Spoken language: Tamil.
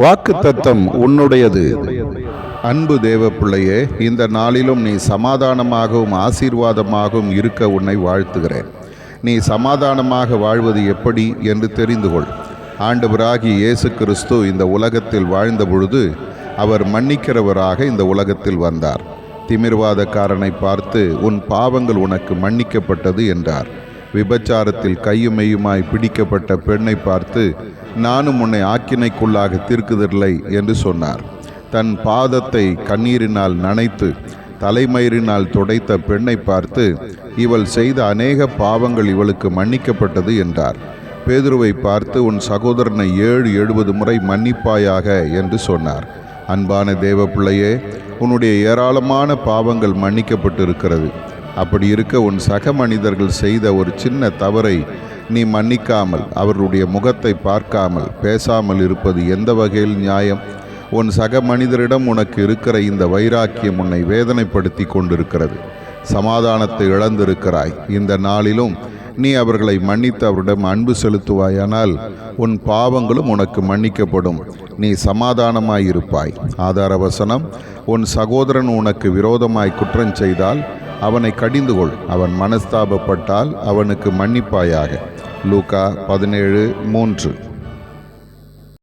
வாக்குத்தத்தம் உன்னுடையது. அன்பு தேவ பிள்ளையே, இந்த நாளிலும் நீ சமாதானமாகவும் ஆசீர்வாதமாகவும் இருக்க உன்னை வாழ்த்துகிறேன். நீ சமாதானமாக வாழ்வது எப்படி என்று தெரிந்து கொள். ஆண்டவராகிய இயேசு கிறிஸ்து இந்த உலகத்தில் வாழ்ந்த பொழுது அவர் மன்னிக்கிறவராக இந்த உலகத்தில் வந்தார். திமிர்வாதக்காரனை பார்த்து உன் பாவங்கள் உனக்கு மன்னிக்கப்பட்டது என்றார். விபச்சாரத்தில் கையுமையுமாய் பிடிக்கப்பட்ட பெண்ணை பார்த்து நானும் உன்னை ஆக்கினைக்குள்ளாக தீர்க்குதில்லை என்று சொன்னார். தன் பாதத்தை கண்ணீரினால் நனைத்து தலைமயிரினால் துடைத்த பெண்ணை பார்த்து இவள் செய்த அநேக பாவங்கள் இவளுக்கு மன்னிக்கப்பட்டது என்றார். பேதுருவை பார்த்து உன் சகோதரனை 70 முறை மன்னிப்பாயாக என்று சொன்னார். அன்பான தேவ பிள்ளையே, உன்னுடைய ஏராளமான பாவங்கள் மன்னிக்கப்பட்டிருக்கிறது. அப்படி இருக்க உன் சக மனிதர்கள் செய்த ஒரு சின்ன தவறை நீ மன்னிக்காமல் அவர்களுடைய முகத்தை பார்க்காமல் பேசாமல் இருப்பது எந்த வகையில் நியாயம்? உன் சக மனிதரிடம் உனக்கு இருக்கிற இந்த வைராக்கியம் உன்னை வேதனைப்படுத்தி கொண்டிருக்கிறது. சமாதானத்தை இழந்திருக்கிறாய். இந்த நாளிலும் நீ அவர்களை மன்னித்து அவரிடம் அன்பு செலுத்துவாயானால் உன் பாவங்களும் உனக்கு மன்னிக்கப்படும். நீ சமாதானமாயிருப்பாய். ஆதார வசனம், உன் சகோதரன் உனக்கு விரோதமாய் குற்றம் செய்தால் அவனை கடிந்துகொள். அவன் மனஸ்தாபப்பட்டால் அவனுக்கு மன்னிப்பாயாக. லூக்கா 17:3.